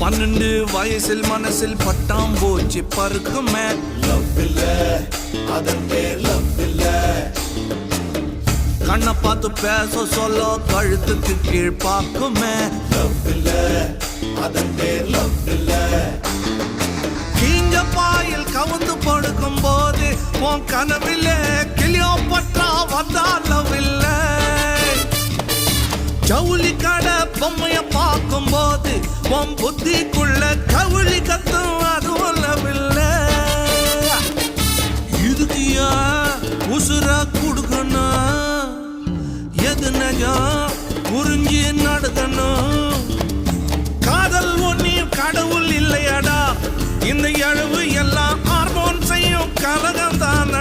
12 வயசில் மனசில் பட்டாம்பூச்சி பறக்குமே. லவ் இல்ல அதன் பேர் லவ் இல்ல. கண்ணை பார்த்து பேச சொல்ல கழுத்துக்கு கீழ் பார்க்குமே. லவ் இல்ல அதன் பேர் லவ் இல்ல. கீஞ்ச பாயில் கவுந்து படுக்கும் போது உன் கனவில்லை கிளியோபட்ரா வந்தா லவ் இல்லை. ஜவுளி கடை பொம்மைய பார்க்கும் போது உன் புத்திக்குள்ள கவுளி கத்தும் அதுவும் லவ் இல்லை. இதுக்கு ஏன் உசுரா கொடுக்கணும்? எது நஜம் புரிஞ்சு நடக்கணும். காதல் ஒன்னியும் கடவுள் இல்லையடா. இந்த எழுவு எல்லாம் ஹார்மோன் செய்யும் கலகம் தான்.